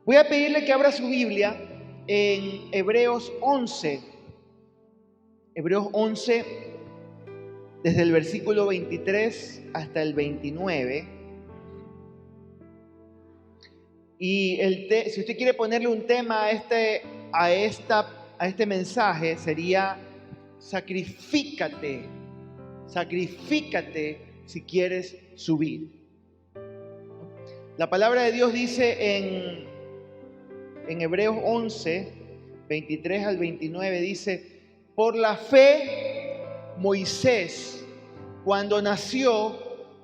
Voy a pedirle que abra su Biblia en Hebreos 11. Hebreos 11, desde el versículo 23 hasta el 29. Y si usted quiere ponerle un tema a este mensaje, sería sacrifícate si quieres subir. La palabra de Dios dice en Hebreos 11, 23 al 29, dice: por la fe, Moisés, cuando nació,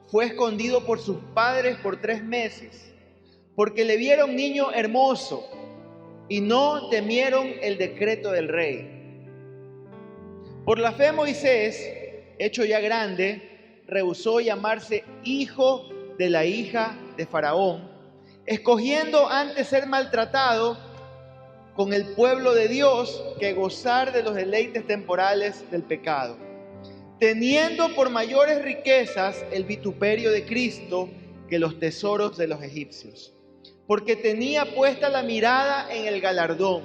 fue escondido por sus padres por 3 meses, porque le vieron niño hermoso y no temieron el decreto del rey. Por la fe, Moisés, hecho ya grande, rehusó llamarse hijo de la hija de Faraón, escogiendo antes ser maltratado con el pueblo de Dios que gozar de los deleites temporales del pecado, teniendo por mayores riquezas el vituperio de Cristo que los tesoros de los egipcios, porque tenía puesta la mirada en el galardón.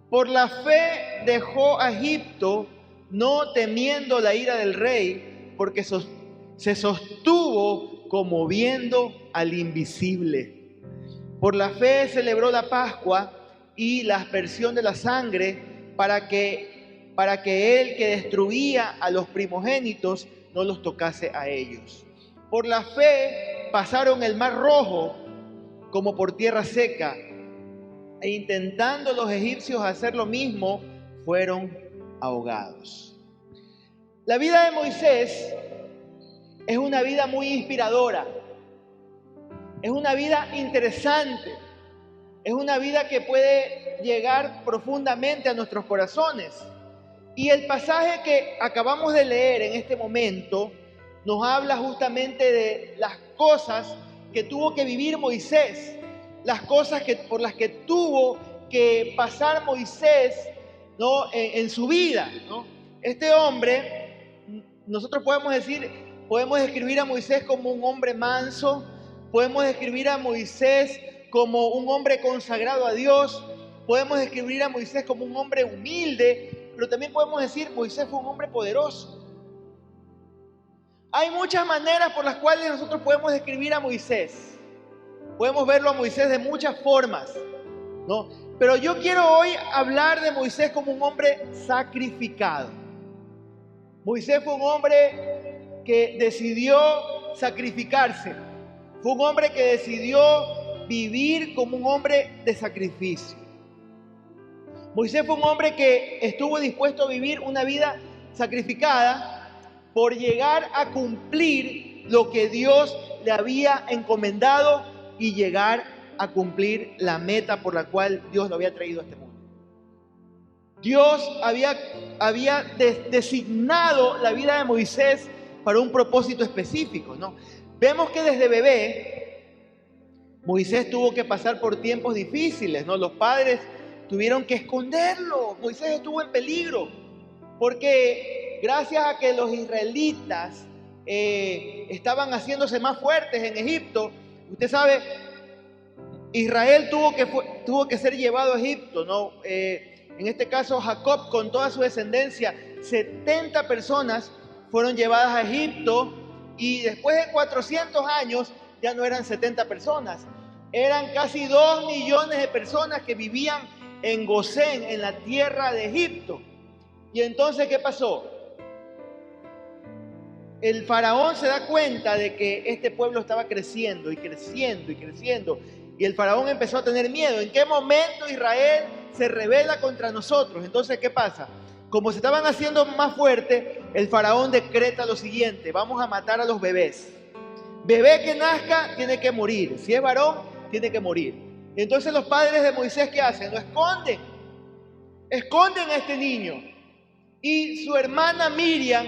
Por la fe dejó a Egipto, no temiendo la ira del rey, porque se sostuvo como viendo al invisible. Por la fe celebró la Pascua y la aspersión de la sangre, para que él que destruía a los primogénitos no los tocase a ellos. Por la fe pasaron el mar Rojo como por tierra seca, e intentando los egipcios hacer lo mismo, fueron ahogados. La vida de Moisés es una vida muy inspiradora, es una vida interesante, es una vida que puede llegar profundamente a nuestros corazones. Y el pasaje que acabamos de leer en este momento nos habla justamente de las cosas que tuvo que vivir Moisés, las cosas por las que tuvo que pasar Moisés, ¿no?, en su vida, ¿no? Este hombre, nosotros podemos describir a Moisés como un hombre manso, podemos describir a Moisés como un hombre consagrado a Dios, podemos describir a Moisés como un hombre humilde, pero también podemos decir Moisés fue un hombre poderoso. Hay muchas maneras por las cuales nosotros podemos describir a Moisés. Podemos verlo a Moisés de muchas formas, ¿no? Pero yo quiero hoy hablar de Moisés como un hombre sacrificado. Moisés fue un hombre que decidió sacrificarse. Fue un hombre que decidió vivir como un hombre de sacrificio. Moisés fue un hombre que estuvo dispuesto a vivir una vida sacrificada por llegar a cumplir lo que Dios le había encomendado y llegar a cumplir la meta por la cual Dios lo había traído a este mundo. Dios había designado la vida de Moisés para un propósito específico, ¿no? Vemos que desde bebé Moisés tuvo que pasar por tiempos difíciles, ¿no? Los padres tuvieron que esconderlo. Moisés estuvo en peligro porque gracias a que los israelitas estaban haciéndose más fuertes en Egipto, usted sabe, Israel tuvo que ser llevado a Egipto, ¿no? En este caso Jacob con toda su descendencia, 70 personas fueron llevadas a Egipto, y después de 400 años ya no eran 70 personas, eran casi 2 millones de personas que vivían en Gosén, en la tierra de Egipto. Y entonces, ¿qué pasó? El faraón se da cuenta de que este pueblo estaba creciendo y creciendo y creciendo, y el faraón empezó a tener miedo. ¿En qué momento Israel se rebela contra nosotros? Entonces, ¿qué pasa? Como se estaban haciendo más fuertes, el faraón decreta lo siguiente: vamos a matar a los bebés. Bebé que nazca tiene que morir. Si es varón, tiene que morir. Entonces los padres de Moisés, ¿qué hacen? Lo esconden. Esconden a este niño. Y su hermana Miriam,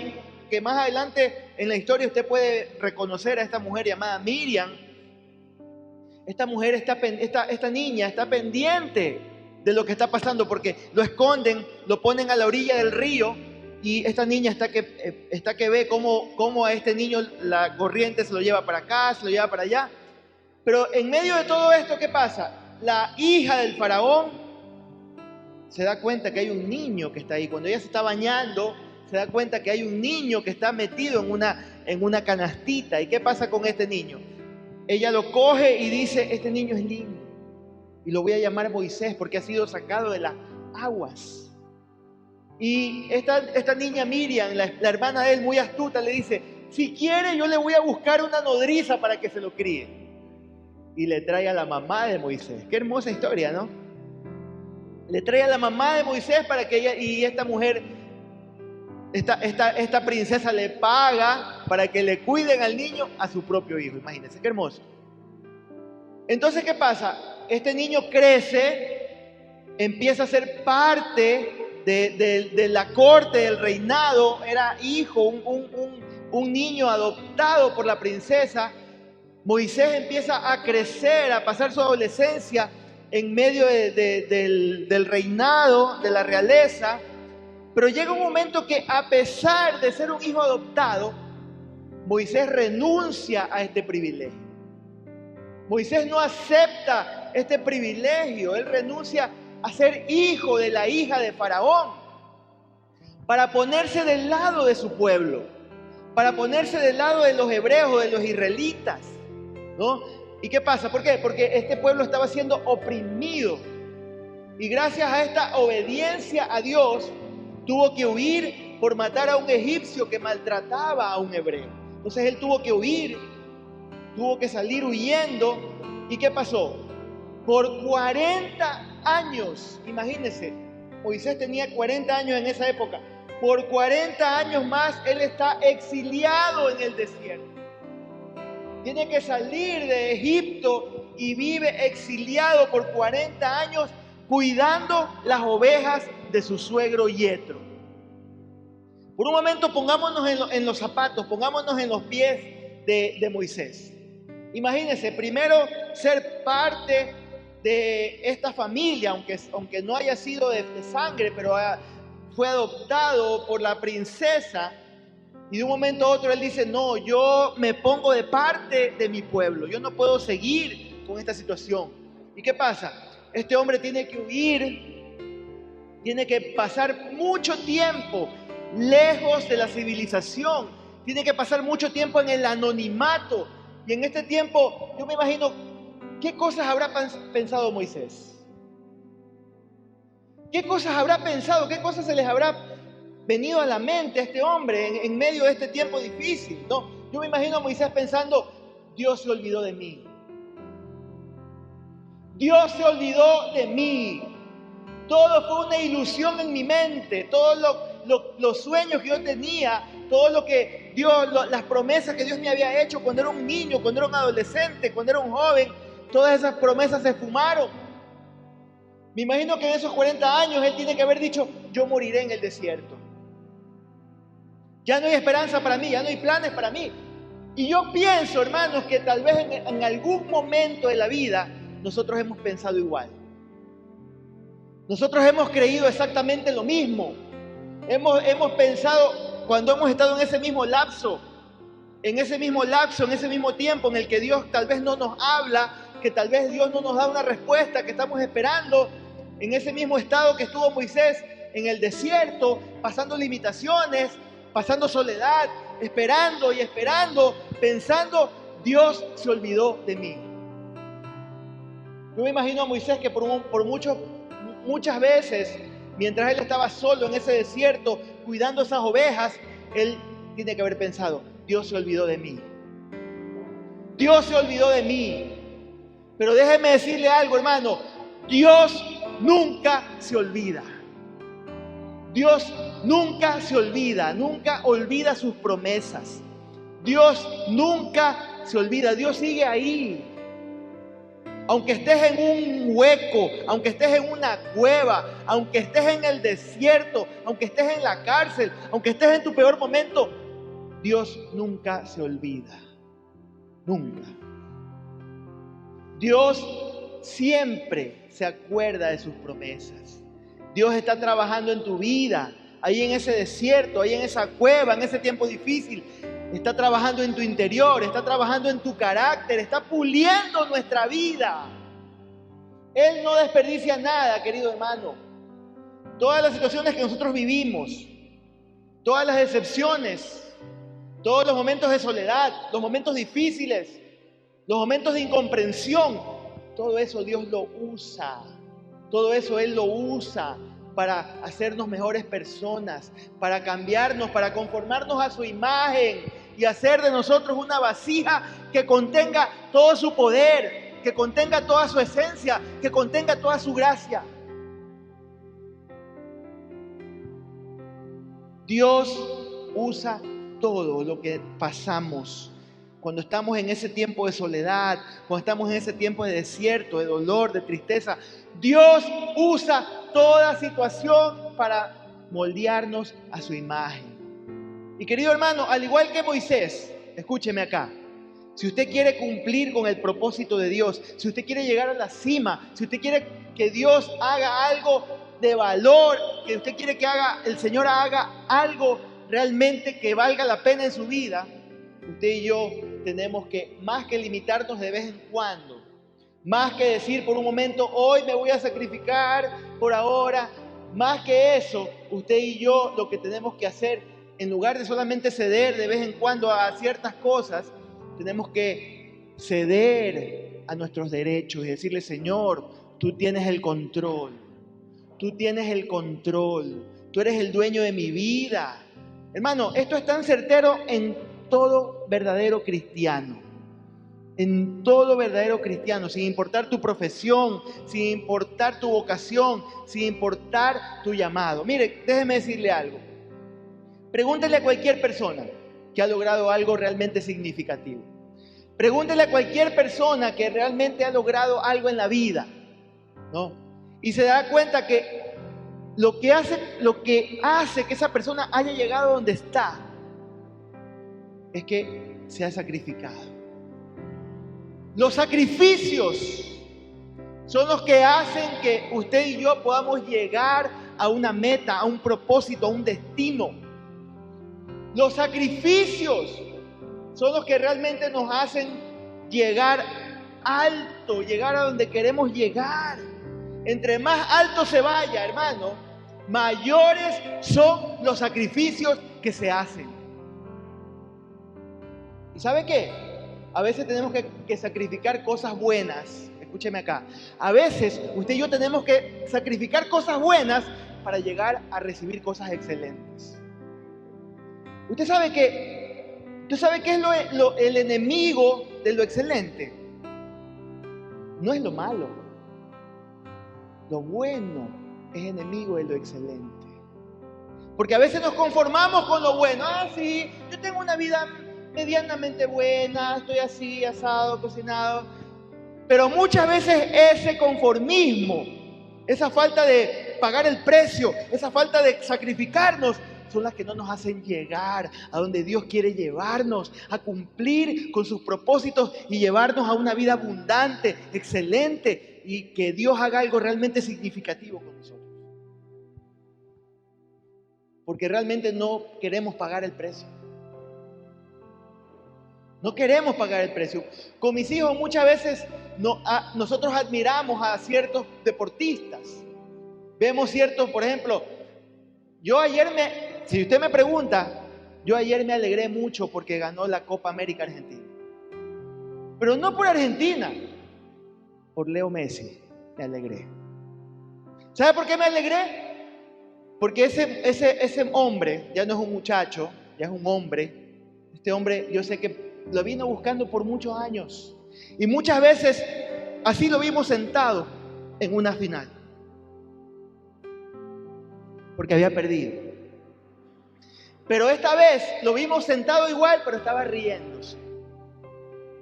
que más adelante en la historia usted puede reconocer a esta mujer llamada Miriam. Esta niña está pendiente de lo que está pasando, porque lo esconden, lo ponen a la orilla del río, y esta niña está que ve cómo a este niño la corriente se lo lleva para acá, se lo lleva para allá. Pero en medio de todo esto, ¿qué pasa? la hija del faraón se da cuenta que hay un niño que está ahí. Cuando ella se está bañando, se da cuenta que hay un niño que está metido en una canastita. ¿Y qué pasa con este niño? Ella lo coge y dice, este niño es lindo. Y lo voy a llamar Moisés porque ha sido sacado de las aguas. Y esta niña Miriam, la hermana de él, muy astuta, le dice, si quiere yo le voy a buscar una nodriza para que se lo críe. Y le trae a la mamá de Moisés. Qué hermosa historia, ¿no? Le trae a la mamá de Moisés para que ella, y esta mujer, esta princesa le paga para que le cuiden al niño a su propio hijo. Imagínense, qué hermoso. Entonces, ¿qué pasa? Este niño crece, empieza a ser parte de la corte, del reinado. Era hijo, un niño adoptado por la princesa. Moisés empieza a crecer, a pasar su adolescencia en medio del reinado, de la realeza. Pero llega un momento que, a pesar de ser un hijo adoptado, Moisés renuncia a este privilegio. Moisés no acepta este privilegio. Él renuncia a ser hijo de la hija de Faraón para ponerse del lado de su pueblo, para ponerse del lado de los hebreos, de los israelitas, ¿no? ¿Y qué pasa? ¿Por qué? Porque este pueblo estaba siendo oprimido. Y gracias a esta obediencia a Dios, tuvo que huir por matar a un egipcio que maltrataba a un hebreo. Entonces él tuvo que huir, tuvo que salir huyendo. ¿Y qué pasó? Por 40 años, imagínense, Moisés tenía 40 años en esa época. Por 40 años más él está exiliado en el desierto. Tiene que salir de Egipto y vive exiliado por 40 años cuidando las ovejas de su suegro Yetro. Por un momento pongámonos en los zapatos, pongámonos en los pies de Moisés. Imagínense, primero ser parte de esta familia, aunque no haya sido de sangre, pero fue adoptado por la princesa. Y de un momento a otro él dice, no, yo me pongo de parte de mi pueblo. Yo no puedo seguir con esta situación. ¿Y qué pasa? Este hombre tiene que huir, tiene que pasar mucho tiempo lejos de la civilización, tiene que pasar mucho tiempo en el anonimato. Y en este tiempo, yo me imagino, ¿qué cosas habrá pensado Moisés? ¿Qué cosas habrá pensado? ¿Qué cosas se les habrá venido a la mente a este hombre en medio de este tiempo difícil, ¿no? Yo me imagino a Moisés pensando, Dios se olvidó de mí. Dios se olvidó de mí. Todo fue una ilusión en mi mente. Todos los sueños que yo tenía, todo lo que Dios, las promesas que Dios me había hecho cuando era un niño, cuando era un adolescente, cuando era un joven, todas esas promesas se esfumaron. Me imagino que en esos 40 años él tiene que haber dicho, yo moriré en el desierto. Ya no hay esperanza para mí, ya no hay planes para mí. Y yo pienso, hermanos, que tal vez en algún momento de la vida nosotros hemos pensado igual. Nosotros hemos creído exactamente lo mismo. Hemos pensado, cuando hemos estado en ese mismo lapso, en ese mismo tiempo en el que Dios tal vez no nos habla, que tal vez Dios no nos da una respuesta que estamos esperando, en ese mismo estado que estuvo Moisés en el desierto, pasando limitaciones, pasando soledad, esperando y esperando, pensando, Dios se olvidó de mí. Yo me imagino a Moisés que muchas veces, mientras él estaba solo en ese desierto, cuidando esas ovejas, él tiene que haber pensado, Dios se olvidó de mí. Dios se olvidó de mí. Pero déjeme decirle algo, hermano, Dios nunca se olvida. Dios nunca se olvida, nunca olvida sus promesas. Dios nunca se olvida, Dios sigue ahí. Aunque estés en un hueco, aunque estés en una cueva, aunque estés en el desierto, aunque estés en la cárcel, aunque estés en tu peor momento, Dios nunca se olvida. Nunca. Dios siempre se acuerda de sus promesas. Dios está trabajando en tu vida, ahí en ese desierto, ahí en esa cueva, en ese tiempo difícil. Está trabajando en tu interior, está trabajando en tu carácter, está puliendo nuestra vida. Él no desperdicia nada, querido hermano. Todas las situaciones que nosotros vivimos, todas las decepciones, todos los momentos de soledad, los momentos difíciles, los momentos de incomprensión, todo eso Dios lo usa. Todo eso Él lo usa para hacernos mejores personas, para cambiarnos, para conformarnos a su imagen y hacer de nosotros una vasija que contenga todo su poder, que contenga toda su esencia, que contenga toda su gracia. Dios usa todo lo que pasamos. Cuando estamos en ese tiempo de soledad, cuando estamos en ese tiempo de desierto, de dolor, de tristeza, Dios usa toda situación para moldearnos a su imagen. Y querido hermano, al igual que Moisés, escúcheme acá, si usted quiere cumplir con el propósito de Dios, si usted quiere llegar a la cima, si usted quiere que Dios haga algo de valor, que usted quiere que el Señor haga algo realmente que valga la pena en su vida, usted y yo tenemos que, más que limitarnos de vez en cuando, más que decir por un momento, hoy me voy a sacrificar por ahora, más que eso, usted y yo lo que tenemos que hacer, en lugar de solamente ceder de vez en cuando a ciertas cosas, tenemos que ceder a nuestros derechos y decirle, Señor, tú tienes el control, tú tienes el control, tú eres el dueño de mi vida. Hermano, esto es tan certero en todo verdadero cristiano. En todo verdadero cristiano, sin importar tu profesión, sin importar tu vocación, sin importar tu llamado. Mire, déjeme decirle algo. Pregúntele a cualquier persona que ha logrado algo realmente significativo. Pregúntele a cualquier persona que realmente ha logrado algo en la vida, ¿no? Y se da cuenta que lo que hace que esa persona haya llegado donde está es que se ha sacrificado. Los sacrificios son los que hacen que usted y yo podamos llegar a una meta, a un propósito, a un destino. Los sacrificios son los que realmente nos hacen llegar alto, llegar a donde queremos llegar. Entre más alto se vaya, hermano, mayores son los sacrificios que se hacen. ¿Y sabe qué? A veces tenemos que sacrificar cosas buenas. Escúcheme acá. A veces usted y yo tenemos que sacrificar cosas buenas para llegar a recibir cosas excelentes. ¿Usted sabe qué es el enemigo de lo excelente? No es lo malo. Lo bueno es enemigo de lo excelente. Porque a veces nos conformamos con lo bueno. Ah, sí, yo tengo una vida medianamente buena, estoy así, asado, cocinado. Pero muchas veces ese conformismo, esa falta de pagar el precio, esa falta de sacrificarnos, son las que no nos hacen llegar a donde Dios quiere llevarnos, a cumplir con sus propósitos y llevarnos a una vida abundante, excelente, y que Dios haga algo realmente significativo con nosotros. Porque realmente no queremos pagar el precio. No queremos pagar el precio. Con mis hijos muchas veces nosotros admiramos a ciertos deportistas. Vemos ciertos, por ejemplo, si usted me pregunta, yo ayer me alegré mucho porque ganó la Copa América Argentina. Pero no por Argentina, por Leo Messi me alegré. ¿Sabe por qué me alegré? Porque ese hombre ya no es un muchacho, ya es un hombre. Este hombre yo sé que lo vino buscando por muchos años. Y muchas veces así lo vimos sentado en una final. Porque había perdido. Pero esta vez lo vimos sentado igual, pero estaba riéndose.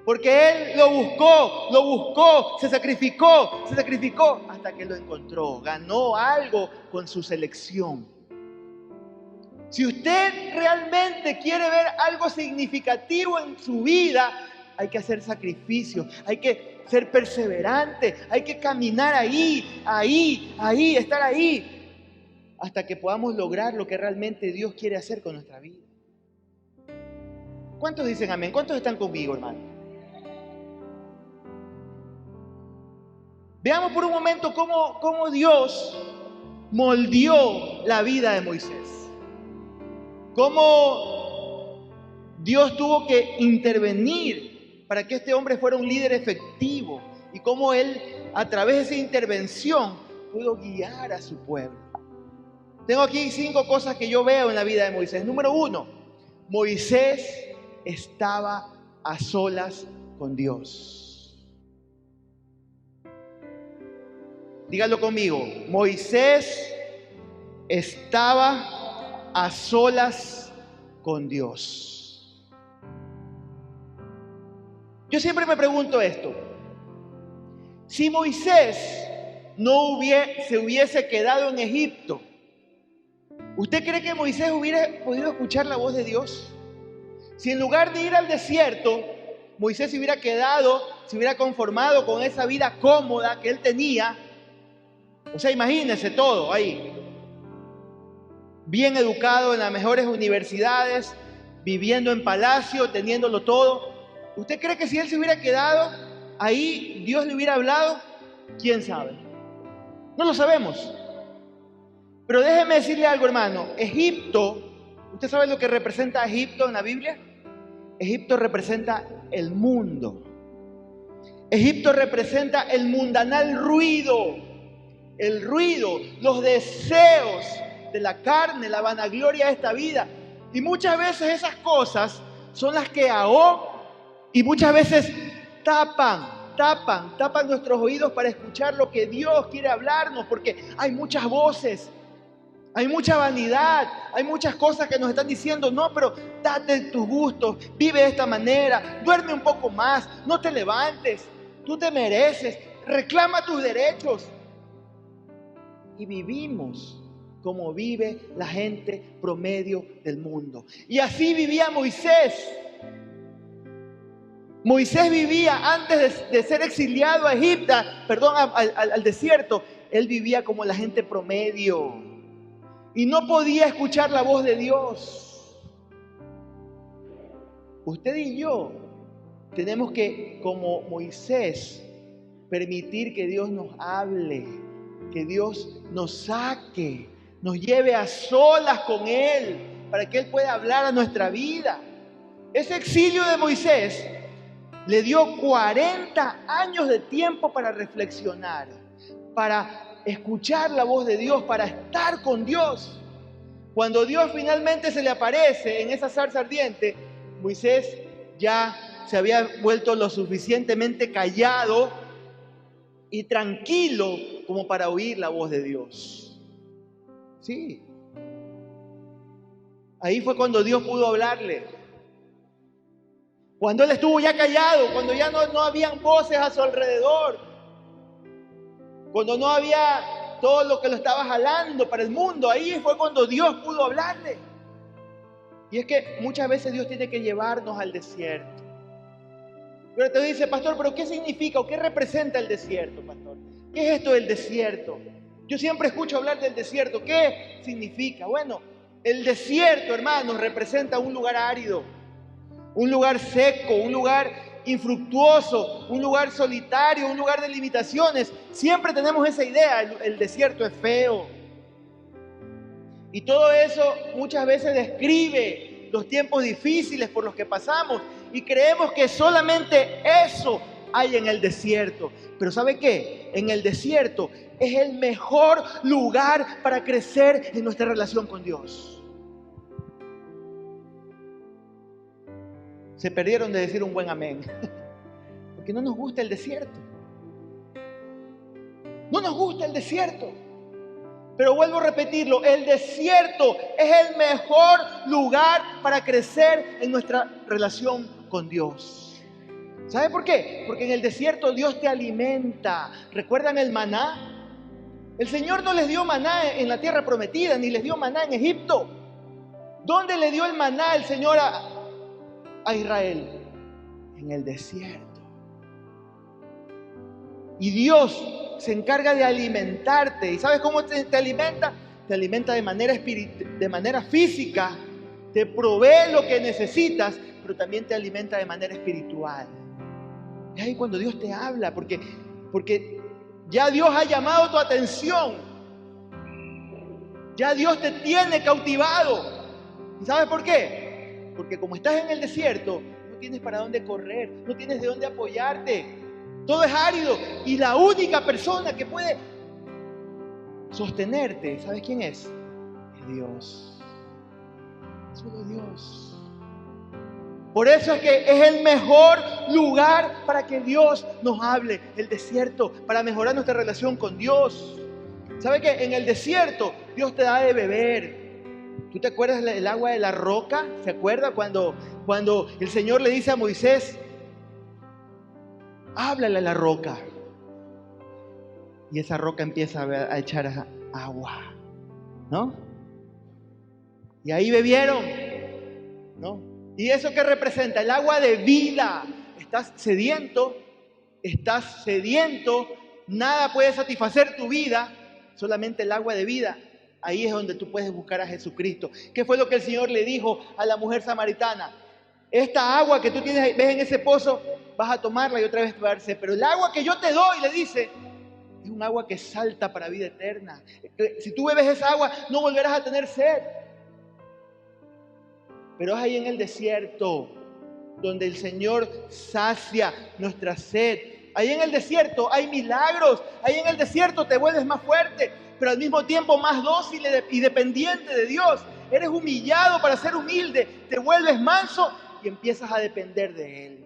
Porque él lo buscó, se sacrificó hasta que lo encontró. Ganó algo con su selección. Si usted realmente quiere ver algo significativo en su vida, hay que hacer sacrificios, hay que ser perseverante, hay que caminar ahí, estar ahí, hasta que podamos lograr lo que realmente Dios quiere hacer con nuestra vida. ¿Cuántos dicen amén? ¿Cuántos están conmigo, hermano? Veamos por un momento cómo Dios moldeó la vida de Moisés. Cómo Dios tuvo que intervenir para que este hombre fuera un líder efectivo. Y cómo él, a través de esa intervención, pudo guiar a su pueblo. Tengo aquí 5 cosas que yo veo en la vida de Moisés. Número 1, Moisés estaba a solas con Dios. Dígalo conmigo. Moisés estaba a solas con Dios. Yo siempre me pregunto esto. Si Moisés se hubiese quedado en Egipto, ¿usted cree que Moisés hubiera podido escuchar la voz de Dios? Si en lugar de ir al desierto, Moisés se hubiera quedado, se hubiera conformado con esa vida cómoda que él tenía, o sea, imagínense todo ahí, bien educado en las mejores universidades, viviendo en palacio, teniéndolo todo. ¿Usted cree que si él se hubiera quedado ahí, Dios le hubiera hablado? ¿Quién sabe? No lo sabemos. Pero déjeme decirle algo, hermano. Egipto, ¿usted sabe lo que representa Egipto en la Biblia? Egipto representa el mundo. Egipto representa el mundanal ruido, el ruido, los deseos de la carne, la vanagloria de esta vida. Y muchas veces esas cosas son las que ahogan y muchas veces tapan nuestros oídos para escuchar lo que Dios quiere hablarnos, porque hay muchas voces. Hay mucha vanidad, hay muchas cosas que nos están diciendo, no, pero date tus gustos, vive de esta manera, duerme un poco más, no te levantes, tú te mereces, reclama tus derechos. Y vivimos como vive la gente promedio del mundo. Y así vivía Moisés. Moisés vivía antes de ser exiliado a Egipto, al desierto. Él vivía como la gente promedio. Y no podía escuchar la voz de Dios. Usted y yo tenemos que, como Moisés, permitir que Dios nos hable, que Dios nos saque, nos lleve a solas con Él, para que Él pueda hablar a nuestra vida. Ese exilio de Moisés le dio 40 años de tiempo para reflexionar, para escuchar la voz de Dios, para estar con Dios. Cuando Dios finalmente se le aparece en esa zarza ardiente, Moisés ya se había vuelto lo suficientemente callado y tranquilo como para oír la voz de Dios. Sí. Ahí fue cuando Dios pudo hablarle. Cuando él estuvo ya callado, cuando ya no habían voces a su alrededor, cuando no había todo lo que lo estaba jalando para el mundo, ahí fue cuando Dios pudo hablarle. Y es que muchas veces Dios tiene que llevarnos al desierto. Pero te dice, pastor, ¿pero qué significa o qué representa el desierto, pastor? ¿Qué es esto del desierto? Yo siempre escucho hablar del desierto. ¿Qué significa? Bueno, el desierto, hermanos, representa un lugar árido, un lugar seco, un lugar infructuoso, un lugar solitario, un lugar de limitaciones. Siempre tenemos esa idea, el desierto es feo. Y todo eso muchas veces describe los tiempos difíciles por los que pasamos y creemos que solamente eso hay en el desierto. Pero ¿sabe qué? En el desierto es el mejor lugar para crecer en nuestra relación con Dios. Se perdieron de decir un buen amén. Porque no nos gusta el desierto. No nos gusta el desierto. Pero vuelvo a repetirlo, el desierto es el mejor lugar para crecer en nuestra relación con Dios. ¿Sabe por qué? Porque en el desierto Dios te alimenta. ¿Recuerdan el maná? El Señor no les dio maná en la tierra prometida, ni les dio maná en Egipto. ¿Dónde le dio el maná el Señor a Israel? En el desierto. Y Dios se encarga de alimentarte. ¿Y sabes cómo te alimenta? Te alimenta de manera física, te provee lo que necesitas, pero también te alimenta de manera espiritual. Es ahí cuando Dios te habla, porque Ya Dios ha llamado tu atención. Ya Dios te tiene cautivado. ¿Y sabes por qué? Porque como estás en el desierto, no tienes para dónde correr, no tienes de dónde apoyarte. Todo es árido y la única persona que puede sostenerte, ¿sabes quién es? Es Dios. Solo Dios. Por eso es que es el mejor lugar para que Dios nos hable, el desierto, para mejorar nuestra relación con Dios. ¿Sabe que en el desierto Dios te da de beber? ¿Tú te acuerdas del agua de la roca? ¿Se acuerda cuando el Señor le dice a Moisés, háblale a la roca? Y esa roca empieza a echar agua, ¿no? Y ahí bebieron, ¿no? ¿Y eso qué representa? El agua de vida. Estás sediento, nada puede satisfacer tu vida, solamente el agua de vida. Ahí es donde tú puedes buscar a Jesucristo. ¿Qué fue lo que el Señor le dijo a la mujer samaritana? Esta agua que tú ves en ese pozo, vas a tomarla y otra vez te va a dar sed. Pero el agua que yo te doy, le dice, es un agua que salta para vida eterna. Si tú bebes esa agua, no volverás a tener sed. Pero es ahí en el desierto donde el Señor sacia nuestra sed. Ahí en el desierto hay milagros. Ahí en el desierto te vuelves más fuerte, pero al mismo tiempo más dócil y dependiente de Dios. Eres humillado para ser humilde. Te vuelves manso y empiezas a depender de Él.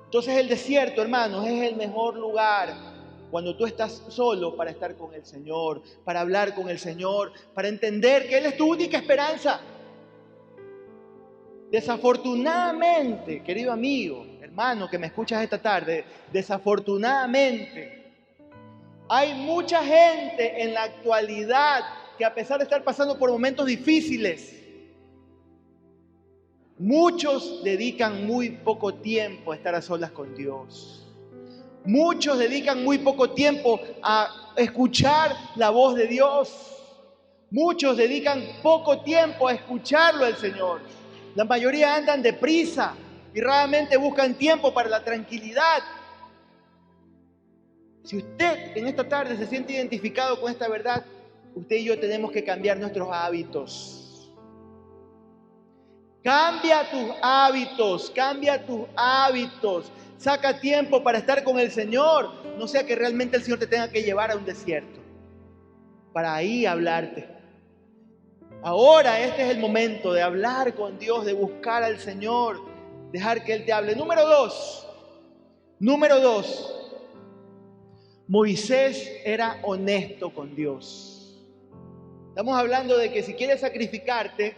Entonces el desierto, hermanos, es el mejor lugar cuando tú estás solo para estar con el Señor, para hablar con el Señor, para entender que Él es tu única esperanza. Desafortunadamente, querido amigo, hermano que me escuchas esta tarde, desafortunadamente, hay mucha gente en la actualidad que a pesar de estar pasando por momentos difíciles, muchos dedican muy poco tiempo a estar a solas con Dios. Muchos dedican muy poco tiempo a escuchar la voz de Dios. Muchos dedican poco tiempo a escucharlo al Señor. La mayoría andan deprisa y raramente buscan tiempo para la tranquilidad. Si usted en esta tarde se siente identificado con esta verdad, usted y yo tenemos que cambiar nuestros hábitos. Cambia tus hábitos. Saca tiempo para estar con el Señor. No sea que realmente el Señor te tenga que llevar a un desierto para ahí hablarte. Ahora este es el momento de hablar con Dios, de buscar al Señor, dejar que Él te hable. Número dos, Moisés era honesto con Dios. Estamos hablando de que si quieres sacrificarte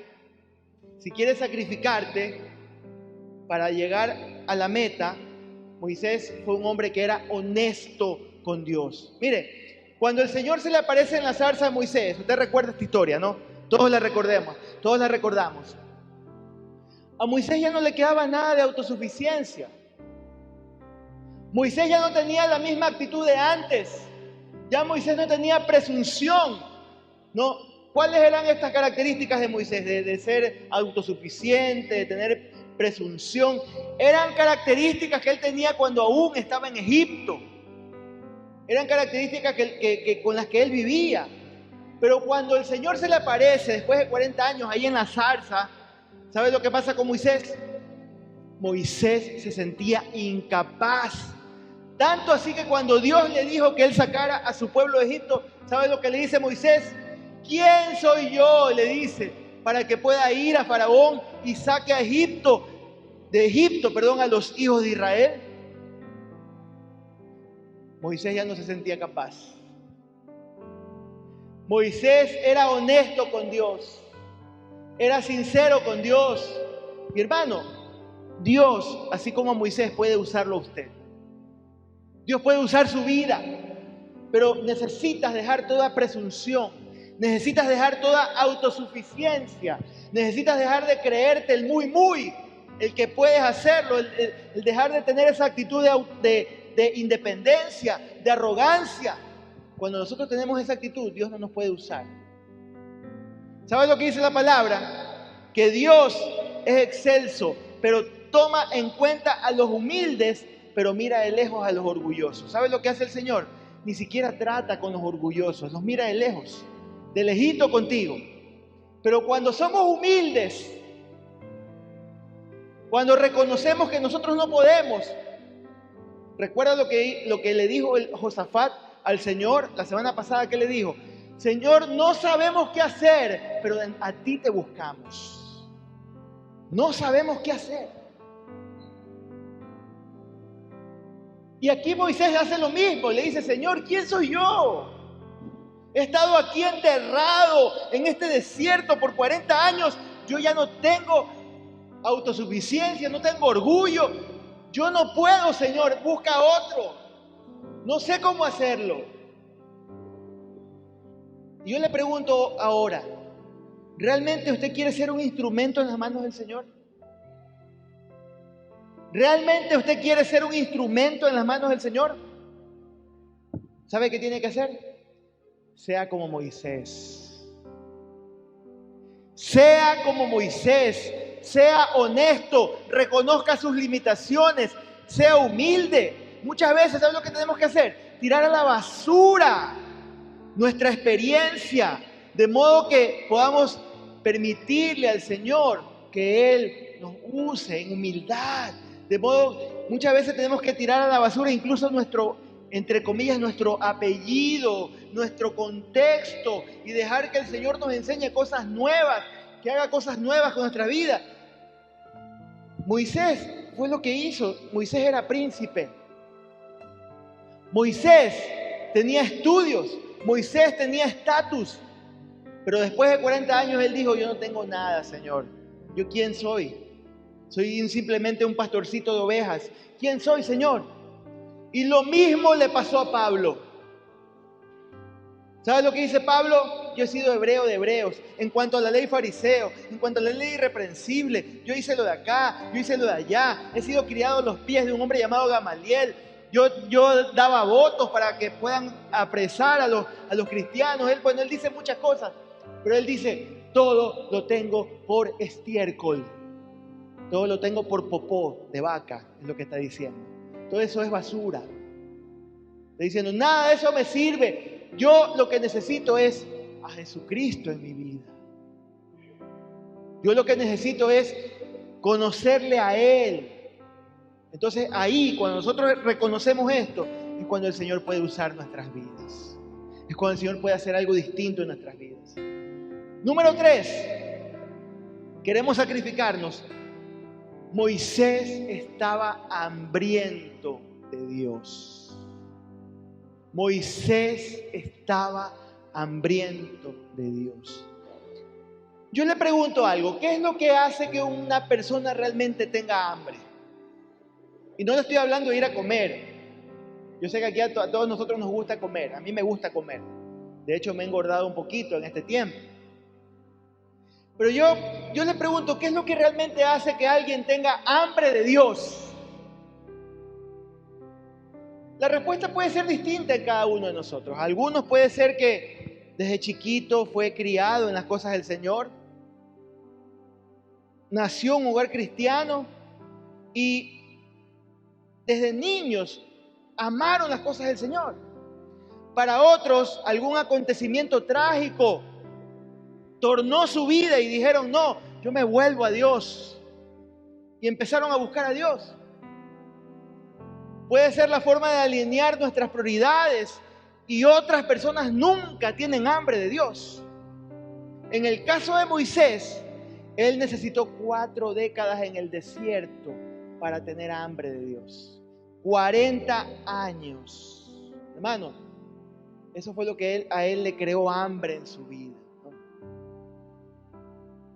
para llegar a la meta, Moisés fue un hombre que era honesto con Dios. Mire, cuando el Señor se le aparece en la zarza a Moisés, usted recuerda esta historia, ¿no? Todos la recordamos. A Moisés ya no le quedaba nada de autosuficiencia. Moisés ya no tenía la misma actitud de antes. Ya Moisés no tenía presunción, ¿no? ¿Cuáles eran estas características de Moisés? De ser autosuficiente, de tener presunción. Eran características que él tenía cuando aún estaba en Egipto. Eran características con las que él vivía. Pero cuando el Señor se le aparece después de 40 años ahí en la zarza, ¿sabes lo que pasa con Moisés? Moisés se sentía incapaz. Tanto así que cuando Dios le dijo que él sacara a su pueblo de Egipto, ¿sabes lo que le dice Moisés? ¿Quién soy yo? Le dice, para que pueda ir a Faraón y saque a Egipto a los hijos de Israel. Moisés ya no se sentía capaz. Moisés era honesto con Dios, era sincero con Dios. Mi hermano, Dios, así como a Moisés, puede usarlo a usted. Dios puede usar su vida, pero necesitas dejar toda presunción, necesitas dejar toda autosuficiencia, necesitas dejar de creerte el el que puedes hacerlo, el dejar de tener esa actitud de independencia, de arrogancia. Cuando nosotros tenemos esa actitud, Dios no nos puede usar. ¿Sabes lo que dice la palabra? Que Dios es excelso, pero toma en cuenta a los humildes pero mira de lejos a los orgullosos. ¿Sabes lo que hace el Señor? Ni siquiera trata con los orgullosos, los mira de lejos, de lejito contigo. Pero cuando somos humildes, cuando reconocemos que nosotros no podemos, recuerda lo que le dijo Josafat al Señor la semana pasada. ¿Qué le dijo? Señor, no sabemos qué hacer, pero a ti te buscamos. No sabemos qué hacer. Y aquí Moisés hace lo mismo, le dice, Señor, ¿quién soy yo? He estado aquí enterrado en este desierto por 40 años, yo ya no tengo autosuficiencia, no tengo orgullo, yo no puedo, Señor, busca otro, no sé cómo hacerlo. Y yo le pregunto ahora, ¿realmente usted quiere ser un instrumento en las manos del Señor? ¿Realmente usted quiere ser un instrumento en las manos del Señor? ¿Sabe qué tiene que hacer? Sea como Moisés. Sea como Moisés. Sea honesto. Reconozca sus limitaciones. Sea humilde. Muchas veces, ¿sabe lo que tenemos que hacer? Tirar a la basura nuestra experiencia, de modo que podamos permitirle al Señor que Él nos use en humildad. De modo, muchas veces tenemos que tirar a la basura incluso nuestro, entre comillas, nuestro apellido, nuestro contexto, y dejar que el Señor nos enseñe cosas nuevas, que haga cosas nuevas con nuestra vida. Moisés fue lo que hizo. Moisés era príncipe. Moisés tenía estudios. Moisés tenía estatus. Pero después de 40 años él dijo, yo no tengo nada, Señor. ¿Yo quién soy? Soy simplemente un pastorcito de ovejas. ¿Quién soy, Señor? Y lo mismo le pasó a Pablo. ¿Sabes lo que dice Pablo? Yo he sido hebreo de hebreos. En cuanto a la ley fariseo, en cuanto a la ley irreprensible, yo hice lo de acá, yo hice lo de allá. He sido criado a los pies de un hombre llamado Gamaliel. Yo daba votos para que puedan apresar a los cristianos. Él dice muchas cosas, pero él dice, todo lo tengo por estiércol. Todo lo tengo por popó de vaca, es lo que está diciendo. Todo eso es basura. Está diciendo, nada de eso me sirve. Yo lo que necesito es a Jesucristo en mi vida. Yo lo que necesito es conocerle a Él. Entonces ahí, cuando nosotros reconocemos esto, es cuando el Señor puede usar nuestras vidas. Es cuando el Señor puede hacer algo distinto en nuestras vidas. Número 3. Queremos sacrificarnos. Moisés estaba hambriento de Dios. Moisés estaba hambriento de Dios. Yo le pregunto algo, ¿qué es lo que hace que una persona realmente tenga hambre? Y no le estoy hablando de ir a comer. Yo sé que aquí a todos nosotros nos gusta comer, a mí me gusta comer. De hecho me he engordado un poquito en este tiempo. Pero yo le pregunto, ¿qué es lo que realmente hace que alguien tenga hambre de Dios? La respuesta puede ser distinta en cada uno de nosotros. Algunos puede ser que desde chiquito fue criado en las cosas del Señor, nació en un hogar cristiano y desde niños amaron las cosas del Señor. Para otros, algún acontecimiento trágico tornó su vida y dijeron, no, yo me vuelvo a Dios. Y empezaron a buscar a Dios. Puede ser la forma de alinear nuestras prioridades y otras personas nunca tienen hambre de Dios. En el caso de Moisés, él necesitó 4 décadas en el desierto para tener hambre de Dios. 40 años. Hermano, eso fue lo que a él le creó hambre en su vida.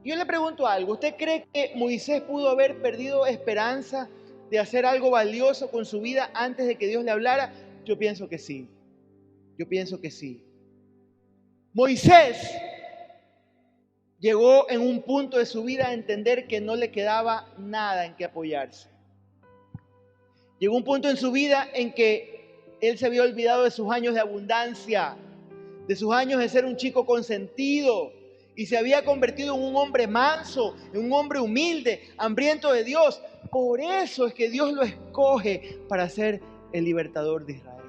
Yo le pregunto algo, ¿usted cree que Moisés pudo haber perdido esperanza de hacer algo valioso con su vida antes de que Dios le hablara? Yo pienso que sí. Yo pienso que sí. Moisés llegó en un punto de su vida a entender que no le quedaba nada en que apoyarse. Llegó un punto en su vida en que él se había olvidado de sus años de abundancia, de sus años de ser un chico consentido, y se había convertido en un hombre manso, en un hombre humilde, hambriento de Dios. Por eso es que Dios lo escoge para ser el libertador de Israel.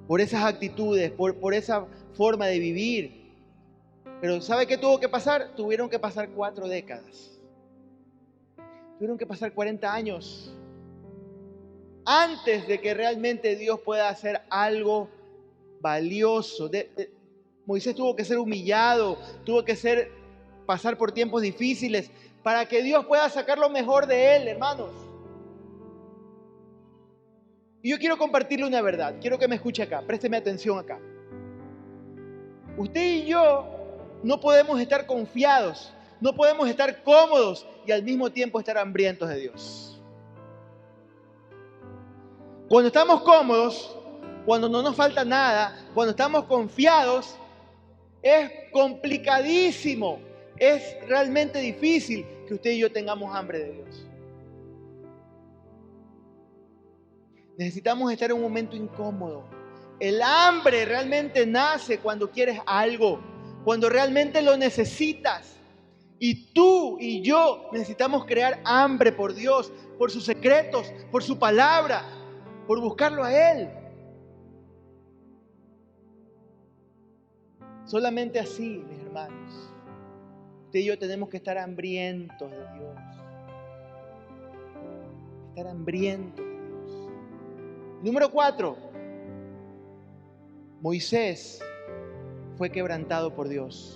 Por esas actitudes, por esa forma de vivir. Pero ¿sabe qué tuvo que pasar? Tuvieron que pasar 4 décadas. Tuvieron que pasar 40 años antes de que realmente Dios pueda hacer algo valioso. Moisés tuvo que ser humillado, tuvo que pasar por tiempos difíciles para que Dios pueda sacar lo mejor de él, hermanos. Y yo quiero compartirle una verdad, quiero que me escuche acá, présteme atención acá. Usted y yo no podemos estar confiados, no podemos estar cómodos y al mismo tiempo estar hambrientos de Dios. Cuando estamos cómodos, cuando no nos falta nada, cuando estamos confiados, es complicadísimo, es realmente difícil que usted y yo tengamos hambre de Dios. Necesitamos estar en un momento incómodo. El hambre realmente nace cuando quieres algo, cuando realmente lo necesitas. Y tú y yo necesitamos crear hambre por Dios, por sus secretos, por su palabra, por buscarlo a Él. Solamente así, mis hermanos, usted y yo tenemos que estar hambrientos de Dios. Estar hambrientos de Dios. Número 4. Moisés fue quebrantado por Dios.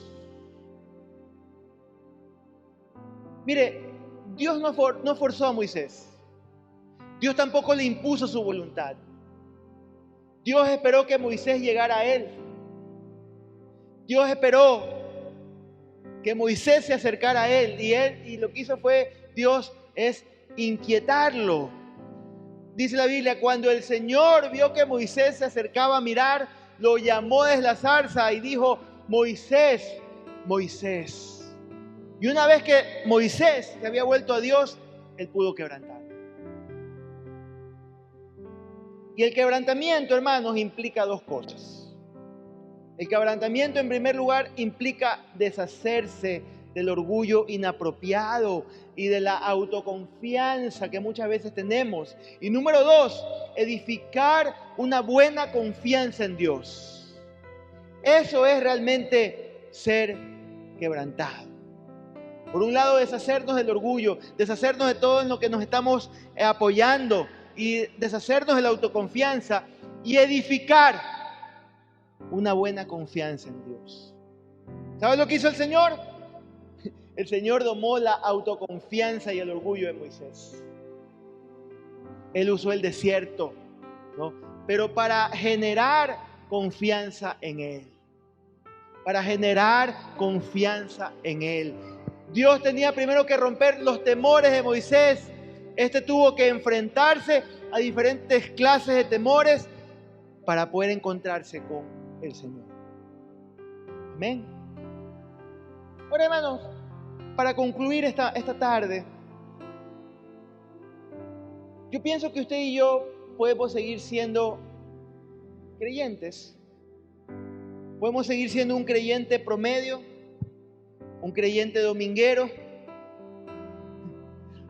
Mire, Dios no forzó a Moisés. Dios tampoco le impuso su voluntad. Dios esperó que Moisés llegara a él. Dios esperó que Moisés se acercara a él y lo que hizo Dios es inquietarlo. Dice la Biblia, cuando el Señor vio que Moisés se acercaba a mirar, lo llamó desde la zarza y dijo, Moisés, Moisés. Y una vez que Moisés se había vuelto a Dios, él pudo quebrantar. Y el quebrantamiento, hermanos, implica 2 cosas. El quebrantamiento, en primer lugar, implica deshacerse del orgullo inapropiado y de la autoconfianza que muchas veces tenemos. Y número 2, edificar una buena confianza en Dios. Eso es realmente ser quebrantado. Por un lado, deshacernos del orgullo, deshacernos de todo en lo que nos estamos apoyando y deshacernos de la autoconfianza y edificar una buena confianza en Dios. ¿Sabes lo que hizo el Señor? El Señor domó la autoconfianza y el orgullo de Moisés. Él usó el desierto, ¿no? Pero para generar confianza en Él. Para generar confianza en Él. Dios tenía primero que romper los temores de Moisés. Este tuvo que enfrentarse a diferentes clases de temores para poder encontrarse con el Señor. Amén. Ahora, hermanos, para concluir esta tarde, yo pienso que usted y yo podemos seguir siendo creyentes. Podemos seguir siendo un creyente promedio, un creyente dominguero.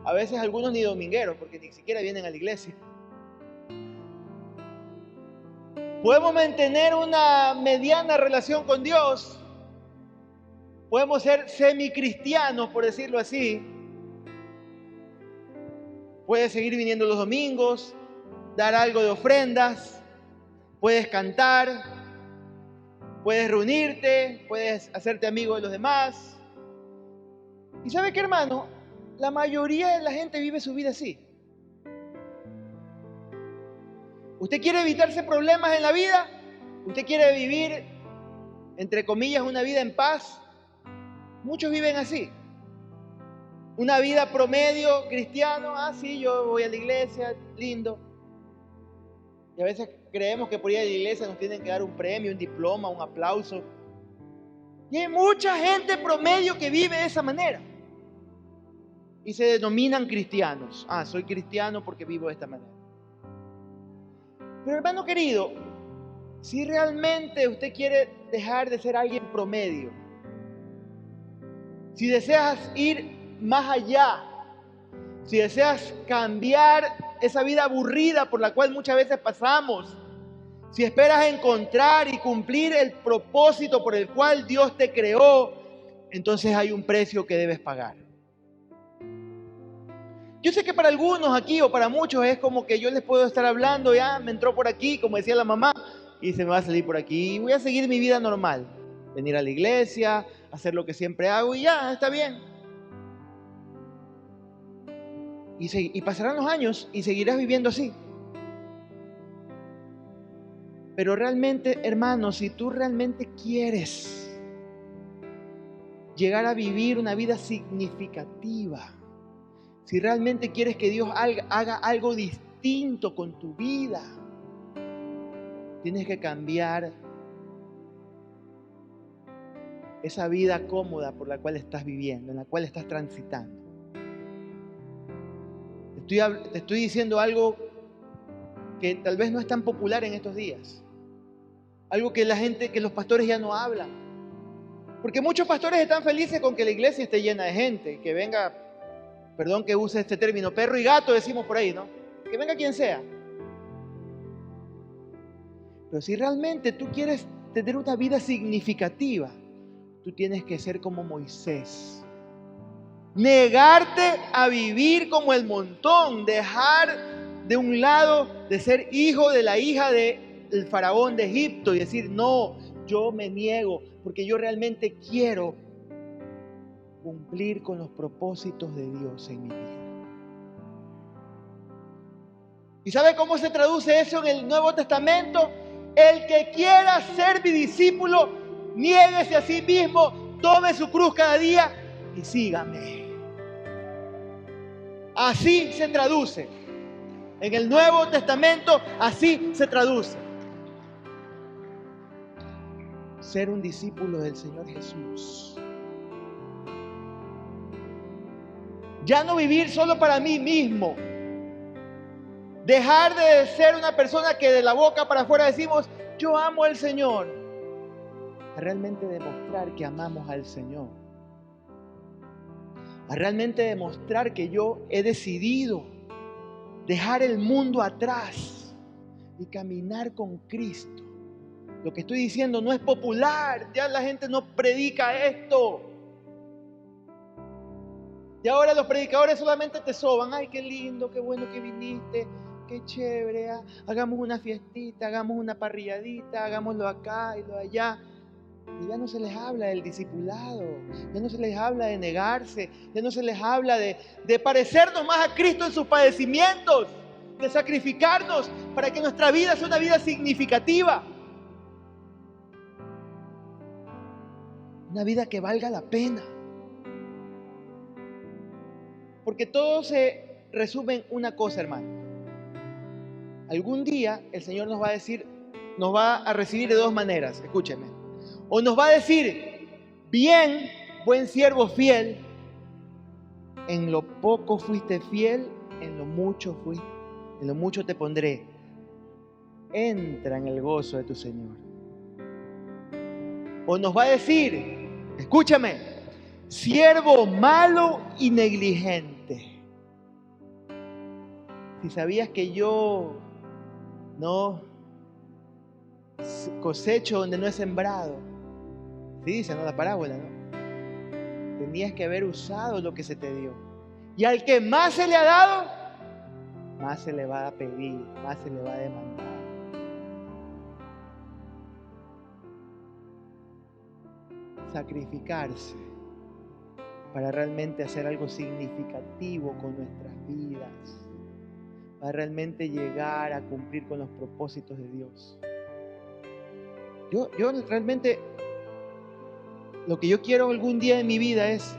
A veces algunos ni domingueros, porque ni siquiera vienen a la iglesia. Podemos mantener una mediana relación con Dios. Podemos ser semicristianos, por decirlo así. Puedes seguir viniendo los domingos, dar algo de ofrendas, puedes cantar, puedes reunirte, puedes hacerte amigo de los demás. ¿Y sabe qué, hermano? La mayoría de la gente vive su vida así. ¿Usted quiere evitarse problemas en la vida? ¿Usted quiere vivir, entre comillas, una vida en paz? Muchos viven así. Una vida promedio cristiano. Sí, yo voy a la iglesia, lindo. Y a veces creemos que por ir a la iglesia nos tienen que dar un premio, un diploma, un aplauso. Y hay mucha gente promedio que vive de esa manera. Y se denominan cristianos. Soy cristiano porque vivo de esta manera. Pero, hermano querido, si realmente usted quiere dejar de ser alguien promedio, si deseas ir más allá, si deseas cambiar esa vida aburrida por la cual muchas veces pasamos, si esperas encontrar y cumplir el propósito por el cual Dios te creó, entonces hay un precio que debes pagar. Yo sé que para algunos aquí o para muchos es como que yo les puedo estar hablando, ya me entró por aquí, como decía la mamá, y se me va a salir por aquí. Y voy a seguir mi vida normal, venir a la iglesia, hacer lo que siempre hago y ya, está bien. Y pasarán los años y seguirás viviendo así. Pero realmente, hermano, si tú realmente quieres llegar a vivir una vida significativa, si realmente quieres que Dios haga algo distinto con tu vida, tienes que cambiar esa vida cómoda por la cual estás viviendo, en la cual estás transitando. Te estoy diciendo algo que tal vez no es tan popular en estos días. Algo que que los pastores ya no hablan. Porque muchos pastores están felices con que la iglesia esté llena de gente, que venga, perdón que use este término, perro y gato decimos por ahí, ¿no? Que venga quien sea. Pero si realmente tú quieres tener una vida significativa, tú tienes que ser como Moisés. Negarte a vivir como el montón, dejar de un lado de ser hijo de la hija del faraón de Egipto y decir, no, yo me niego porque yo realmente quiero cumplir con los propósitos de Dios en mi vida. ¿Y sabe cómo se traduce eso en el Nuevo Testamento? El que quiera ser mi discípulo, niéguese a sí mismo, tome su cruz cada día y sígame. Así se traduce. En el Nuevo Testamento así se traduce. Ser un discípulo del Señor Jesús. Ya no vivir solo para mí mismo. Dejar de ser una persona que de la boca para afuera decimos, yo amo al Señor. A realmente demostrar que amamos al Señor. A realmente demostrar que yo he decidido dejar el mundo atrás y caminar con Cristo. Lo que estoy diciendo no es popular, ya la gente no predica esto. Y ahora los predicadores solamente te soban, ay, qué lindo, qué bueno que viniste, qué chévere, hagamos una fiestita, hagamos una parrilladita, hagámoslo acá y lo allá. Y ya no se les habla del discipulado, ya no se les habla de negarse, ya no se les habla de parecernos más a Cristo en sus padecimientos, de sacrificarnos para que nuestra vida sea una vida significativa. Una vida que valga la pena. Porque todo se resume en una cosa, hermano. Algún día el Señor nos va a decir, nos va a recibir de dos maneras, escúcheme. O nos va a decir, bien, buen siervo fiel, en lo poco fuiste fiel, en lo mucho te pondré. Entra en el gozo de tu Señor. O nos va a decir, escúchame, siervo malo y negligente. Si sabías que yo no cosecho donde no he sembrado. Sí, dice, ¿no? La parábola, ¿no? Tenías que haber usado lo que se te dio. Y al que más se le ha dado, más se le va a pedir, más se le va a demandar. Sacrificarse para realmente hacer algo significativo con nuestras vidas, para realmente llegar a cumplir con los propósitos de Dios. Yo realmente, lo que yo quiero algún día en mi vida es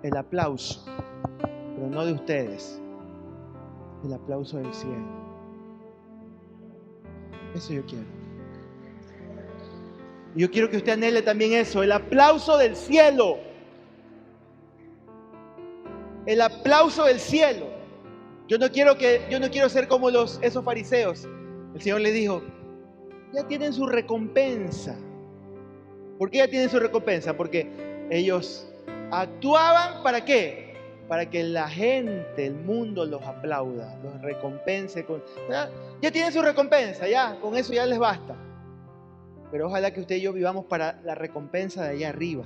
el aplauso, pero no de ustedes, el aplauso del cielo. Eso yo quiero. Y yo quiero que usted anhele también eso, el aplauso del cielo. El aplauso del cielo. Yo no quiero ser como esos fariseos. El Señor les dijo, ya tienen su recompensa. ¿Por qué ya tienen su recompensa? Porque ellos actuaban ¿para qué? para que la gente, el mundo los aplauda, los recompense. Ya tienen su recompensa, ya, con eso ya les basta. Pero ojalá que usted y yo vivamos para la recompensa de allá arriba,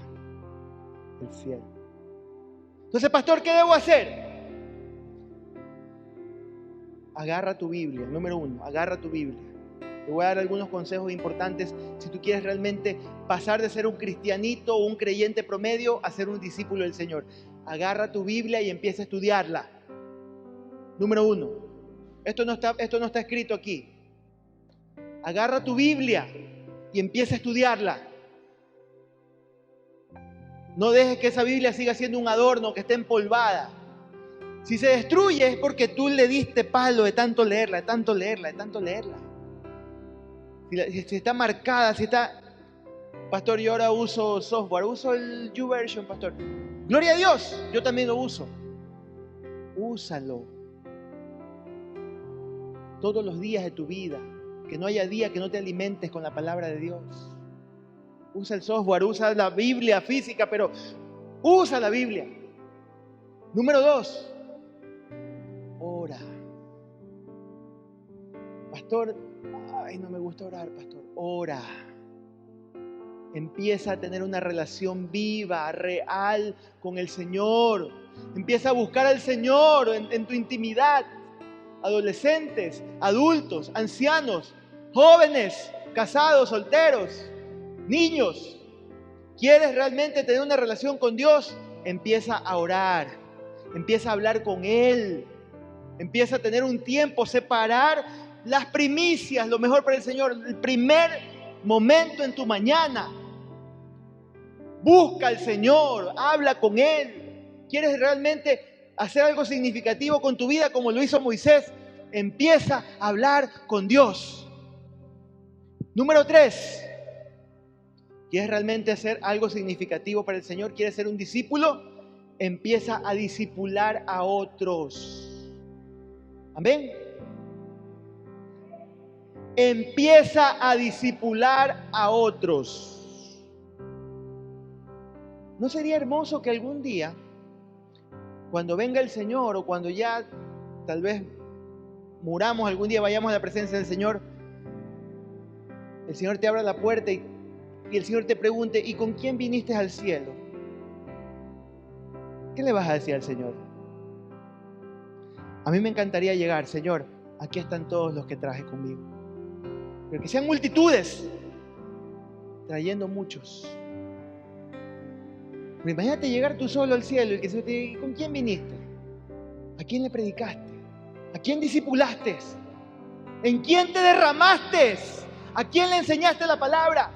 el cielo. Entonces, pastor, ¿qué debo hacer? Agarra tu Biblia, número 1, agarra tu Biblia. Te voy a dar algunos consejos importantes si tú quieres realmente pasar de ser un cristianito o un creyente promedio a ser un discípulo del Señor. Agarra tu Biblia y empieza a estudiarla. Número 1. Esto no está escrito aquí. Agarra tu Biblia y empieza a estudiarla. No dejes que esa Biblia siga siendo un adorno, que esté empolvada. Si se destruye es porque tú le diste palo de tanto leerla, de tanto leerla, de tanto leerla. Si está marcada, si está... Pastor, yo ahora uso software, uso el YouVersion, pastor. Gloria a Dios, yo también lo uso. Úsalo. Todos los días de tu vida. Que no haya día que no te alimentes con la palabra de Dios. Usa el software, usa la Biblia física, pero usa la Biblia. Número 2. Ora. Pastor, ay, no me gusta orar, pastor. Ora. Empieza a tener una relación viva, real con el Señor. Empieza a buscar al Señor en tu intimidad. Adolescentes, adultos, ancianos, jóvenes, casados, solteros, niños. ¿Quieres realmente tener una relación con Dios? Empieza a orar. Empieza a hablar con Él. Empieza a tener un tiempo, separar las primicias, lo mejor para el Señor, el primer momento en tu mañana. Busca al Señor, habla con Él. ¿Quieres realmente hacer algo significativo con tu vida como lo hizo Moisés? Empieza a hablar con Dios. Número 3. ¿Quieres realmente hacer algo significativo para el Señor? ¿Quieres ser un discípulo? Empieza a discipular a otros. Amén. Empieza a discipular a otros. ¿No sería hermoso que algún día, cuando venga el Señor o cuando ya tal vez muramos, algún día vayamos a la presencia del Señor, el Señor te abra la puerta y el Señor te pregunte, ¿y con quién viniste al cielo? ¿Qué le vas a decir al Señor? A mí me encantaría llegar, Señor, aquí están todos los que traje conmigo. Pero que sean multitudes, trayendo muchos. Pero imagínate llegar tú solo al cielo y que se te diga, ¿con quién viniste? ¿A quién le predicaste? ¿A quién discipulaste? ¿En quién te derramaste? ¿A quién le enseñaste la palabra?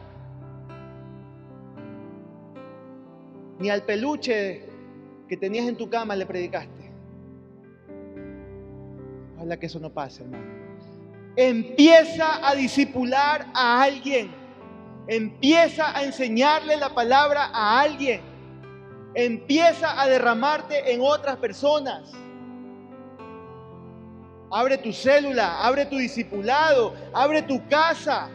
Ni al peluche que tenías en tu cama le predicaste. Ojalá que eso no pase, hermano. Empieza a discipular a alguien. Empieza a enseñarle la palabra a alguien. Empieza a derramarte en otras personas. Abre tu célula, abre tu discipulado, abre tu casa.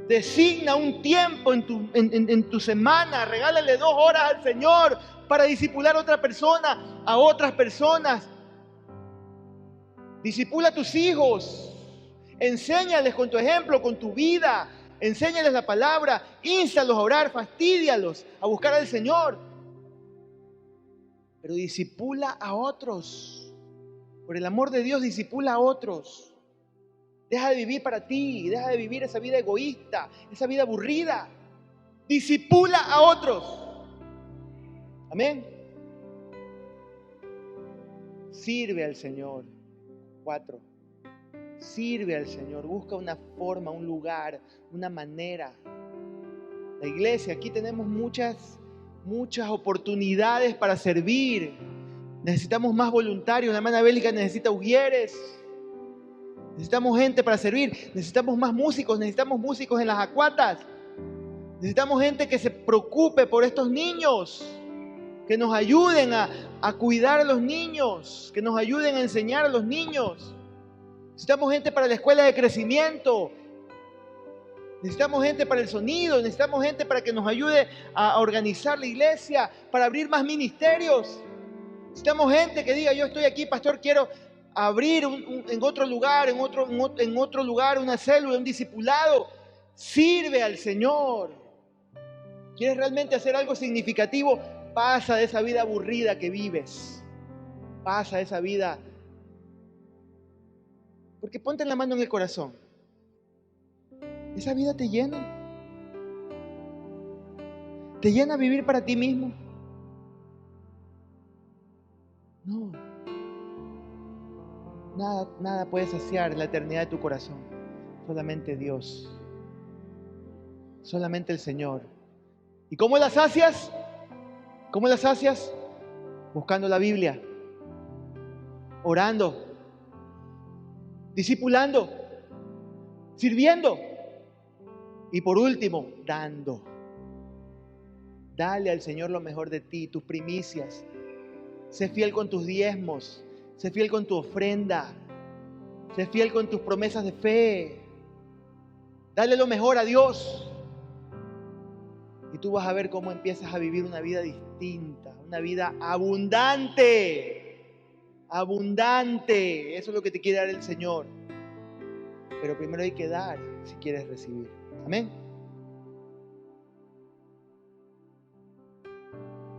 Designa un tiempo en tu semana. Regálale 2 horas al Señor para discipular a otra persona, a otras personas. Discipula a tus hijos. Enséñales con tu ejemplo, con tu vida. Enséñales la palabra.Ínstalos a orar, fastídialos a buscar al Señor. Pero discipula a otros. Por el amor de Dios, discipula a otros. Deja de vivir para ti. Deja de vivir esa vida egoísta, esa vida aburrida. Discipula a otros. Amén. Sirve al Señor. 4. Sirve al Señor. Busca una forma, un lugar, una manera. La iglesia, aquí tenemos muchas oportunidades para servir. Necesitamos más voluntarios. La hermana Bélica necesita ujieres. Necesitamos gente para servir. Necesitamos más músicos. Necesitamos músicos en las acuatas. Necesitamos gente que se preocupe por estos niños. Que nos ayuden a cuidar a los niños. Que nos ayuden a enseñar a los niños. Necesitamos gente para la escuela de crecimiento. Necesitamos gente para el sonido, necesitamos gente para que nos ayude a organizar la iglesia, para abrir más ministerios. Necesitamos gente que diga, yo estoy aquí, pastor, quiero abrir en otro lugar, en otro lugar, una célula, un discipulado. Sirve al Señor. ¿Quieres realmente hacer algo significativo? Pasa de esa vida aburrida que vives. Pasa de esa vida. Porque ponte la mano en el corazón. ¿Esa vida te llena? ¿Te llena vivir para ti mismo? No. Nada puede saciar la eternidad de tu corazón. Solamente Dios. Solamente el Señor. ¿Y cómo la sacias? ¿Cómo la sacias? Buscando la Biblia. Orando. Discipulando. Sirviendo. Y por último, dando. Dale al Señor lo mejor de ti, tus primicias. Sé fiel con tus diezmos. Sé fiel con tu ofrenda. Sé fiel con tus promesas de fe. Dale lo mejor a Dios. Y tú vas a ver cómo empiezas a vivir una vida distinta, una vida abundante. Abundante. Eso es lo que te quiere dar el Señor. Pero primero hay que dar si quieres recibir. Amén.